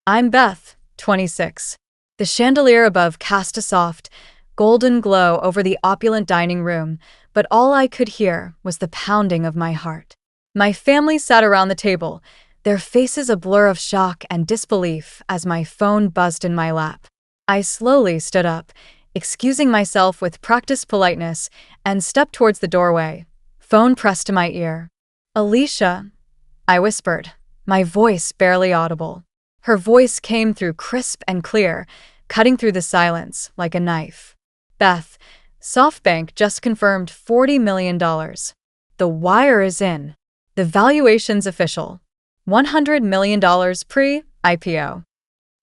I'm Beth, 26. The chandelier above cast a soft, golden glow over the opulent dining room, but all I could hear was the pounding of my heart. My family sat around the table, their faces a blur of shock and disbelief as my phone buzzed in my lap. I slowly stood up, excusing myself with practiced politeness, and stepped towards the doorway, phone pressed to my ear. "Alicia," I whispered, my voice barely audible. Her voice came through crisp and clear, cutting through the silence like a knife. "Beth, SoftBank just confirmed $40 million. The wire is in. The valuation's official. $100 million pre-IPO."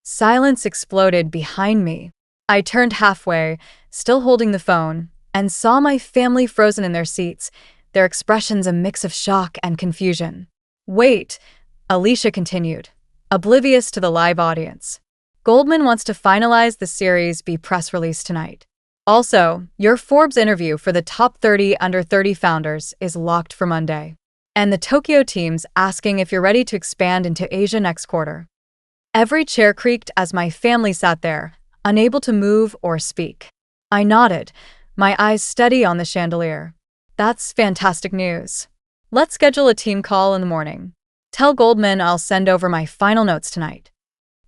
Silence exploded behind me. I turned halfway, still holding the phone, and saw my family frozen in their seats, their expressions a mix of shock and confusion. "Wait," Alicia continued, oblivious to the live audience. "Goldman wants to finalize the Series B press release tonight. Also, your Forbes interview for the top 30 under 30 founders is locked for Monday. And the Tokyo team's asking if you're ready to expand into Asia next quarter." Every chair creaked as my family sat there, unable to move or speak. I nodded, my eyes steady on the chandelier. "That's fantastic news. Let's schedule a team call in the morning. Tell Goldman I'll send over my final notes tonight."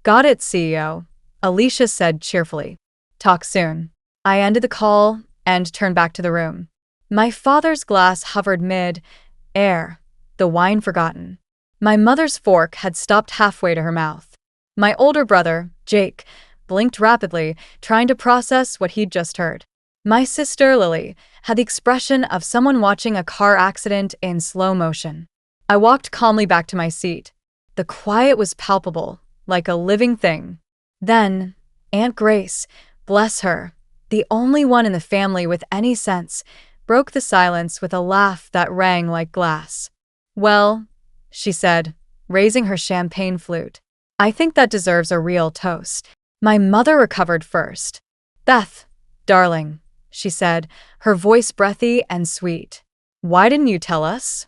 "Got it, CEO," Alicia said cheerfully. "Talk soon." I ended the call and turned back to the room. My father's glass hovered mid-air, the wine forgotten. My mother's fork had stopped halfway to her mouth. My older brother, Jake, blinked rapidly, trying to process what he'd just heard. My sister, Lily, had the expression of someone watching a car accident in slow motion. I walked calmly back to my seat. The quiet was palpable, like a living thing. Then, Aunt Grace, bless her, the only one in the family with any sense, broke the silence with a laugh that rang like glass. "Well," she said, raising her champagne flute, "I think that deserves a real toast." My mother recovered first. "Beth, darling," she said, her voice breathy and sweet. "Why didn't you tell us?"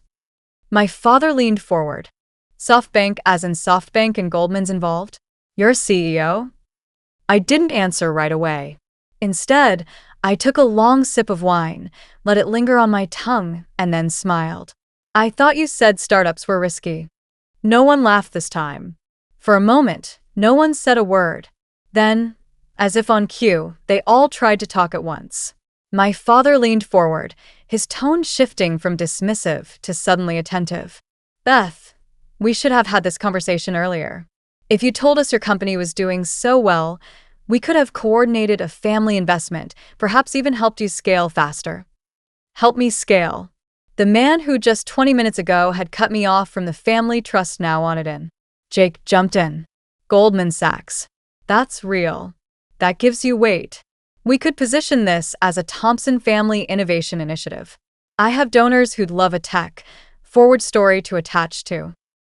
My father leaned forward. "SoftBank as in SoftBank and Goldman's involved? You're CEO?" I didn't answer right away. Instead, I took a long sip of wine, let it linger on my tongue, and then smiled. "I thought you said startups were risky." No one laughed this time. For a moment, no one said a word. Then, as if on cue, they all tried to talk at once. My father leaned forward, his tone shifting from dismissive to suddenly attentive. "Beth, we should have had this conversation earlier. If you told us your company was doing so well, we could have coordinated a family investment, perhaps even helped you scale faster." Help me scale. The man who just 20 minutes ago had cut me off from the family trust now wanted in. Jake jumped in. "Goldman Sachs. That's real. That gives you weight. We could position this as a Thompson Family Innovation Initiative. I have donors who'd love a tech-forward story to attach to."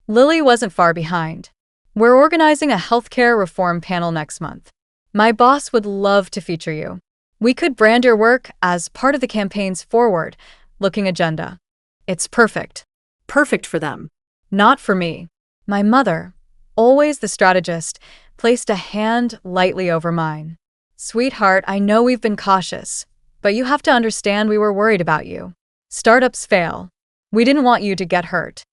Lily wasn't far behind. "We're organizing a healthcare reform panel next month. My boss would love to feature you. We could brand your work as part of the campaign's forward-looking agenda." "It's perfect." Perfect for them. "Not for me." My mother, always the strategist, placed a hand lightly over mine. "Sweetheart, I know we've been cautious, but you have to understand we were worried about you. Startups fail. We didn't want you to get hurt."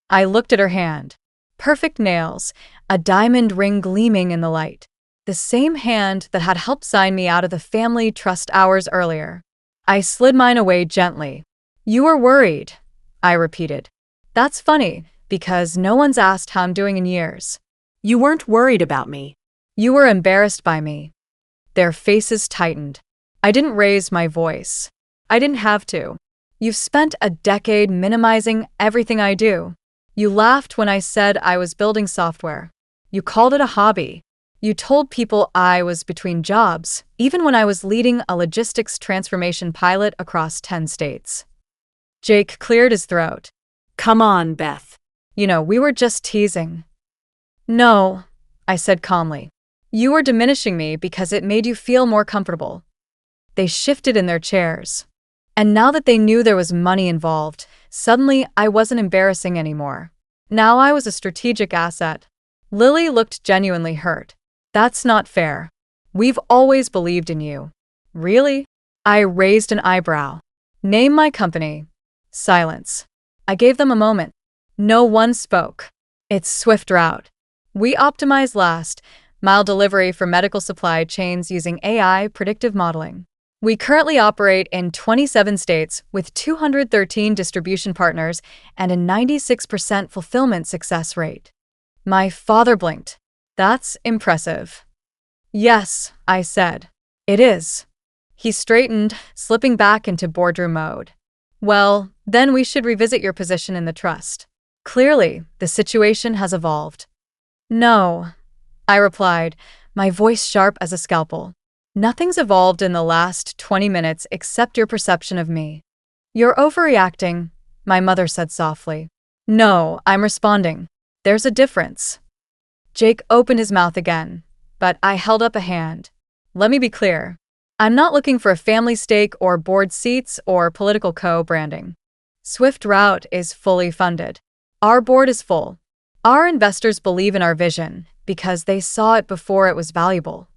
I looked at her hand. Perfect nails, a diamond ring gleaming in the light. The same hand that had helped sign me out of the family trust hours earlier. I slid mine away gently. "You were worried," I repeated. "That's funny, because no one's asked how I'm doing in years." You weren't worried about me. "You were embarrassed by me." Their faces tightened. I didn't raise my voice. I didn't have to. "You've spent a decade minimizing everything I do. You laughed when I said I was building software. You called it a hobby. You told people I was between jobs, even when I was leading a logistics transformation pilot across 10 states. Jake cleared his throat. Come on, Beth. We were just teasing." "No," I said calmly. "You were diminishing me because it made you feel more comfortable." They shifted in their chairs. And now that they knew there was money involved, suddenly I wasn't embarrassing anymore. Now I was a strategic asset. Lily looked genuinely hurt. That's not fair. We've always believed in you. Really? I raised an eyebrow. Name my company. Silence. I gave them a moment. No one spoke. It's Swift Route. We optimize last mile delivery for medical supply chains using AI predictive modeling. We currently operate in 27 states with 213 distribution partners and a 96% fulfillment success rate. My father blinked. That's impressive. Yes, I said. It is. He straightened, slipping back into boardroom mode. Well, then we should revisit your position in the trust. Clearly, the situation has evolved. No, I replied, my voice sharp as a scalpel. Nothing's evolved in the last 20 minutes except your perception of me. You're overreacting, my mother said softly. No, I'm responding. There's a difference. Jake opened his mouth again, but I held up a hand. Let me be clear. I'm not looking for a family stake or board seats or political co-branding. Swift Route is fully funded. Our board is full. Our investors believe in our vision because they saw it before it was valuable.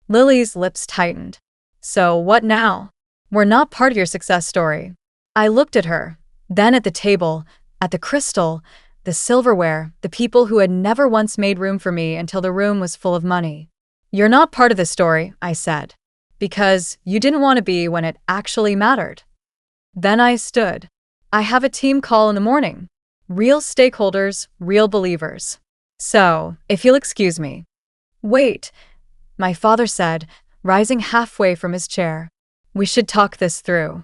Lily's lips tightened. So what now? We're not part of your success story. I looked at her, then at the table, at the crystal, the silverware, the people who had never once made room for me until the room was full of money. You're not part of the story, I said, because you didn't want to be when it actually mattered. Then I stood. I have a team call in the morning. Real stakeholders, real believers. So, if you'll excuse me. Wait, my father said, rising halfway from his chair. We should talk this through.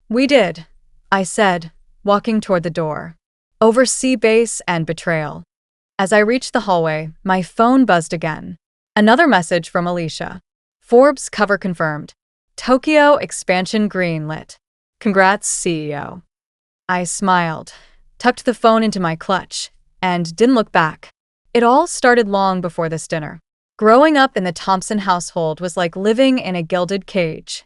We did, I said, walking toward the door. Over sea base and betrayal. As I reached the hallway, my phone buzzed again. Another message from Alicia. Forbes cover confirmed. Tokyo expansion greenlit. Congrats, CEO. I smiled, tucked the phone into my clutch, and didn't look back. It all started long before this dinner. Growing up in the Thompson household was like living in a gilded cage.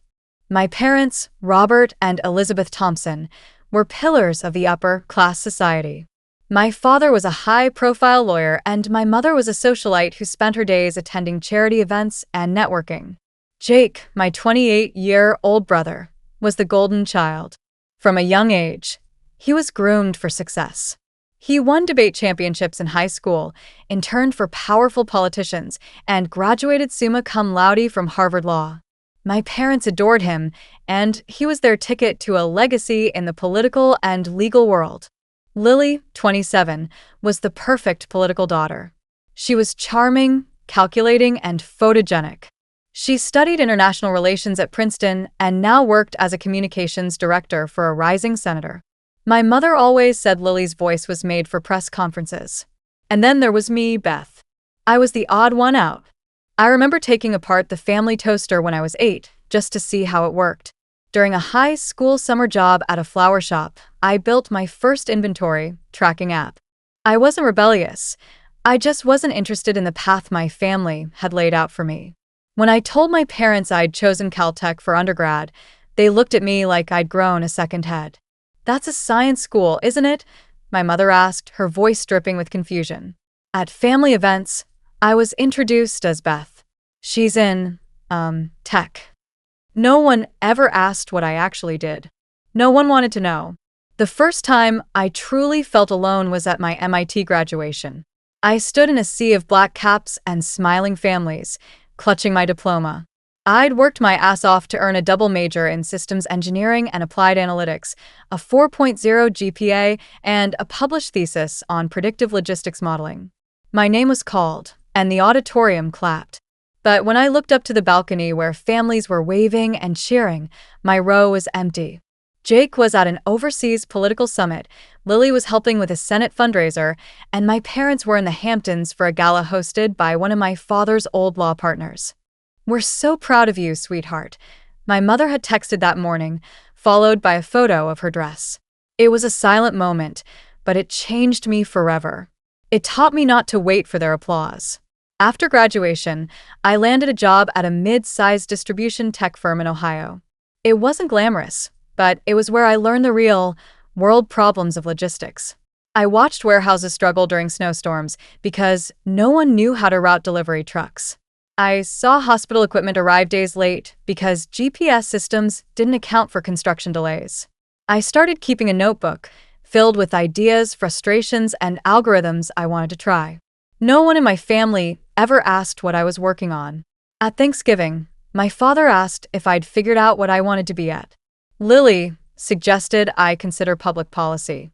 My parents, Robert and Elizabeth Thompson, were pillars of the upper-class society. My father was a high-profile lawyer and my mother was a socialite who spent her days attending charity events and networking. Jake, my 28-year-old brother, was the golden child. From a young age, he was groomed for success. He won debate championships in high school, interned for powerful politicians, and graduated summa cum laude from Harvard Law. My parents adored him, and he was their ticket to a legacy in the political and legal world. Lily, 27, was the perfect political daughter. She was charming, calculating, and photogenic. She studied international relations at Princeton and now worked as a communications director for a rising senator. My mother always said Lily's voice was made for press conferences. And then there was me, Beth. I was the odd one out. I remember taking apart the family toaster when I was 8, just to see how it worked. During a high school summer job at a flower shop, I built my first inventory tracking app. I wasn't rebellious. I just wasn't interested in the path my family had laid out for me. When I told my parents I'd chosen Caltech for undergrad, they looked at me like I'd grown a second head. That's a science school, isn't it? My mother asked, her voice dripping with confusion. At family events, I was introduced as Beth. She's in, tech. No one ever asked what I actually did. No one wanted to know. The first time I truly felt alone was at my MIT graduation. I stood in a sea of black caps and smiling families, clutching my diploma. I'd worked my ass off to earn a double major in systems engineering and applied analytics, a 4.0 GPA, and a published thesis on predictive logistics modeling. My name was called, and the auditorium clapped. But when I looked up to the balcony where families were waving and cheering, my row was empty. Jake was at an overseas political summit, Lily was helping with a Senate fundraiser, and my parents were in the Hamptons for a gala hosted by one of my father's old law partners. We're so proud of you, sweetheart, my mother had texted that morning, followed by a photo of her dress. It was a silent moment, but it changed me forever. It taught me not to wait for their applause. After graduation, I landed a job at a mid-sized distribution tech firm in Ohio. It wasn't glamorous, but it was where I learned the real, world problems of logistics. I watched warehouses struggle during snowstorms because no one knew how to route delivery trucks. I saw hospital equipment arrive days late because GPS systems didn't account for construction delays. I started keeping a notebook filled with ideas, frustrations, and algorithms I wanted to try. No one in my family ever asked what I was working on. At Thanksgiving, my father asked if I'd figured out what I wanted to be at. Lily suggested I consider public policy.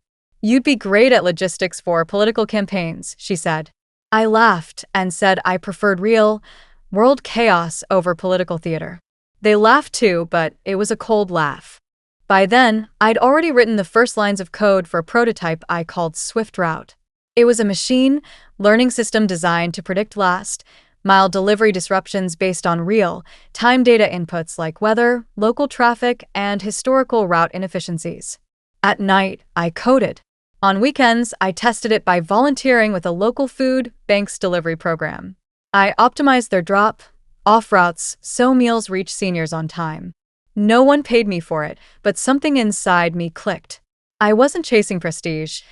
"You'd be great at logistics for political campaigns," she said. I laughed and said I preferred real, world chaos over political theater. They laughed too, but it was a cold laugh. By then, I'd already written the first lines of code for a prototype I called Swift Route. It was a machine learning system designed to predict last-mile delivery disruptions based on real-time data inputs like weather, local traffic, and historical route inefficiencies. At night, I coded. On weekends, I tested it by volunteering with a local food bank's delivery program. I optimized their drop-off routes so meals reach seniors on time. No one paid me for it, but something inside me clicked. I wasn't chasing prestige.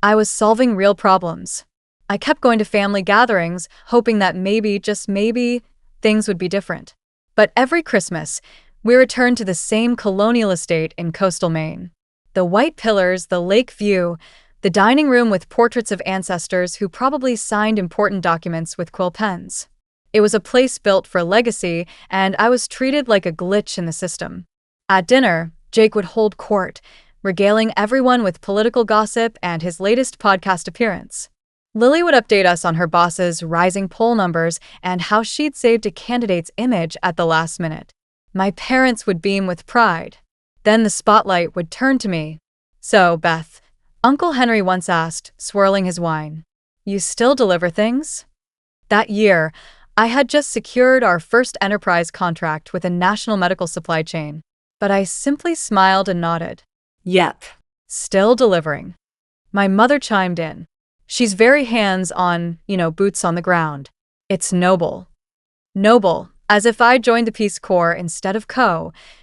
I was solving real problems. I kept going to family gatherings, hoping that maybe, just maybe, things would be different. But every Christmas, we returned to the same colonial estate in coastal Maine. The white pillars, the lake view, the dining room with portraits of ancestors who probably signed important documents with quill pens. It was a place built for legacy, and I was treated like a glitch in the system. At dinner, Jake would hold court, regaling everyone with political gossip and his latest podcast appearance. Lily would update us on her boss's rising poll numbers and how she'd saved a candidate's image at the last minute. My parents would beam with pride. Then the spotlight would turn to me. "So, Beth," Uncle Henry once asked, swirling his wine, "you still deliver things?" That year, I had just secured our first enterprise contract with a national medical supply chain, but I simply smiled and nodded. Yep. "Still delivering." My mother chimed in. "She's very hands-on, boots on the ground. It's noble." Noble, as if I joined the Peace Corps instead of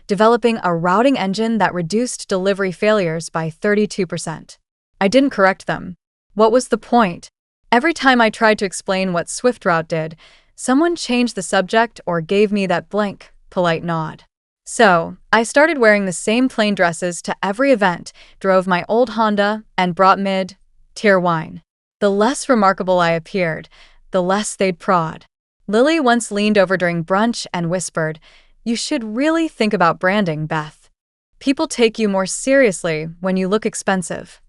developing a routing engine that reduced delivery failures by 32%. I didn't correct them. What was the point? Every time I tried to explain what Swift Route did, someone changed the subject or gave me that blank, polite nod. So, I started wearing the same plain dresses to every event, drove my old Honda, and brought mid-tier wine. The less remarkable I appeared, the less they'd prod. Lily once leaned over during brunch and whispered, "You should really think about branding, Beth. People take you more seriously when you look expensive."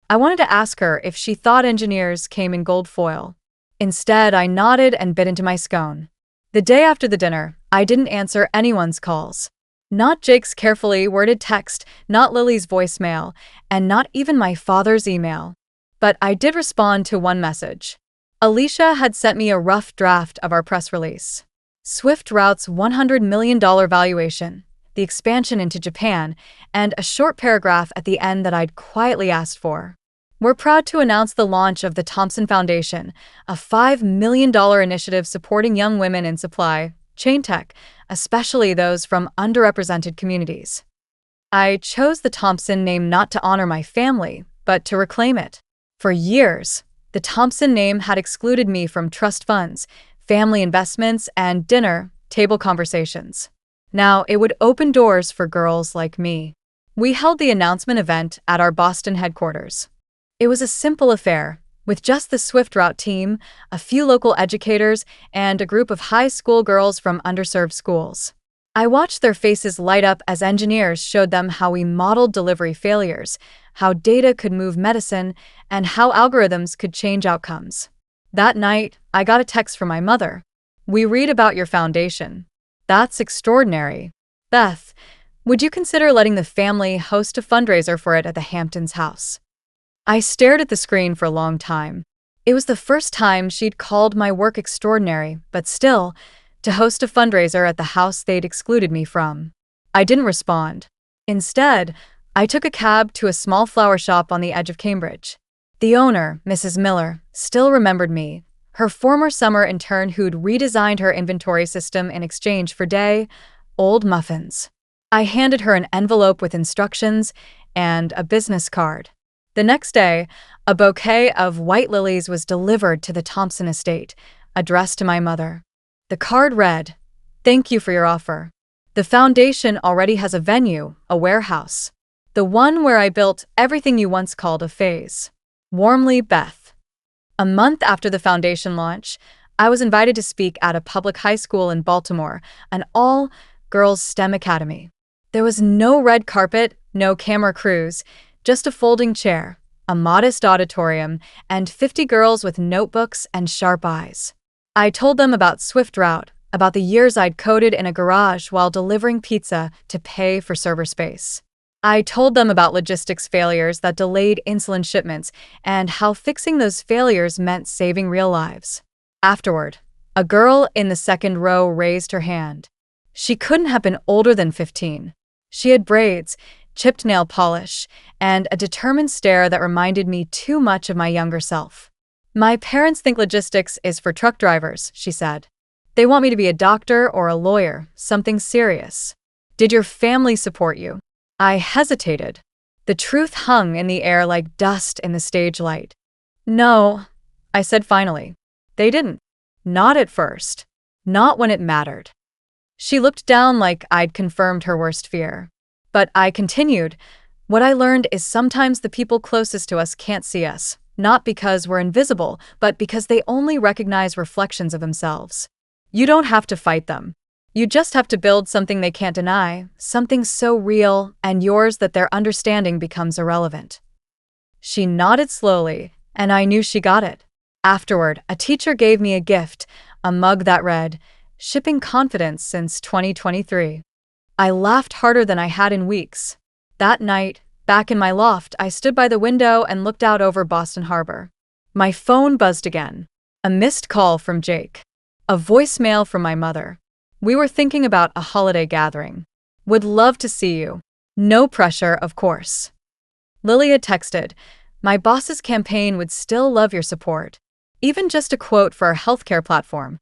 I wanted to ask her if she thought engineers came in gold foil. Instead, I nodded and bit into my scone. The day after the dinner, I didn't answer anyone's calls. Not Jake's carefully worded text, not Lily's voicemail, and not even my father's email. But I did respond to one message. Alicia had sent me a rough draft of our press release. Swift Route's $100 million valuation, the expansion into Japan, and a short paragraph at the end that I'd quietly asked for. "We're proud to announce the launch of the Thompson Foundation, a $5 million initiative supporting young women in supply chain tech, especially those from underrepresented communities." I chose the Thompson name not to honor my family, but to reclaim it. For years, the Thompson name had excluded me from trust funds, family investments, and dinner table conversations. Now it would open doors for girls like me. We held the announcement event at our Boston headquarters. It was a simple affair, with just the Swift Route team, a few local educators, and a group of high school girls from underserved schools. I watched their faces light up as engineers showed them how we modeled delivery failures, how data could move medicine, and how algorithms could change outcomes. That night, I got a text from my mother. "We read about your foundation. That's extraordinary. Beth, would you consider letting the family host a fundraiser for it at the Hamptons house?" I stared at the screen for a long time. It was the first time she'd called my work extraordinary, but still, to host a fundraiser at the house they'd excluded me from. I didn't respond. Instead, I took a cab to a small flower shop on the edge of Cambridge. The owner, Mrs. Miller, still remembered me, her former summer intern who'd redesigned her inventory system in exchange for day-old muffins. I handed her an envelope with instructions and a business card. The next day, a bouquet of white lilies was delivered to the Thompson estate, addressed to my mother. The card read, "Thank you for your offer. The foundation already has a venue, a warehouse. The one where I built everything you once called a phase. Warmly, Beth." A month after the foundation launch, I was invited to speak at a public high school in Baltimore, an all-girls STEM academy. There was no red carpet, no camera crews, just a folding chair, a modest auditorium, and 50 girls with notebooks and sharp eyes. I told them about Swift Route, about the years I'd coded in a garage while delivering pizza to pay for server space. I told them about logistics failures that delayed insulin shipments and how fixing those failures meant saving real lives. Afterward, a girl in the second row raised her hand. She couldn't have been older than 15. She had braids, chipped nail polish, and a determined stare that reminded me too much of my younger self. "My parents think logistics is for truck drivers," she said. "They want me to be a doctor or a lawyer, something serious. Did your family support you?" I hesitated. The truth hung in the air like dust in the stage light. "No," I said finally. "They didn't. Not at first. Not when it mattered." She looked down like I'd confirmed her worst fear. But I continued, "What I learned is sometimes the people closest to us can't see us, not because we're invisible, but because they only recognize reflections of themselves. You don't have to fight them. You just have to build something they can't deny, something so real and yours that their understanding becomes irrelevant." She nodded slowly, and I knew she got it. Afterward, a teacher gave me a gift, a mug that read, "Shipping confidence since 2023. I laughed harder than I had in weeks. That night, back in my loft, I stood by the window and looked out over Boston Harbor. My phone buzzed again. A missed call from Jake. A voicemail from my mother. "We were thinking about a holiday gathering. Would love to see you. No pressure, of course." Lilia texted, "My boss's campaign would still love your support. Even just a quote for our healthcare platform."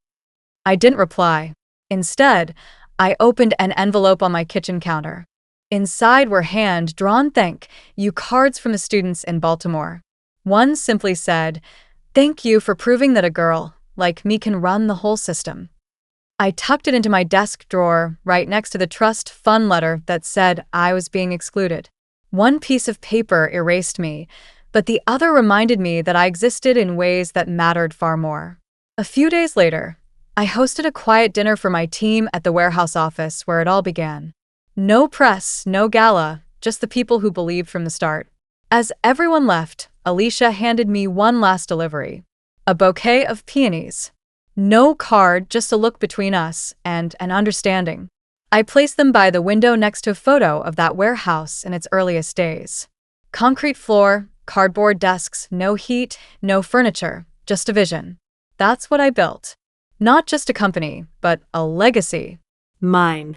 I didn't reply. Instead, I opened an envelope on my kitchen counter. Inside were hand-drawn thank you cards from the students in Baltimore. One simply said, "Thank you for proving that a girl like me can run the whole system." I tucked it into my desk drawer right next to the trust fund letter that said I was being excluded. One piece of paper erased me, but the other reminded me that I existed in ways that mattered far more. A few days later, I hosted a quiet dinner for my team at the warehouse office where it all began. No press, no gala, just the people who believed from the start. As everyone left, Alicia handed me one last delivery. A bouquet of peonies. No card, just a look between us and an understanding. I placed them by the window next to a photo of that warehouse in its earliest days. Concrete floor, cardboard desks, no heat, no furniture, just a vision. That's what I built. Not just a company, but a legacy. Mine.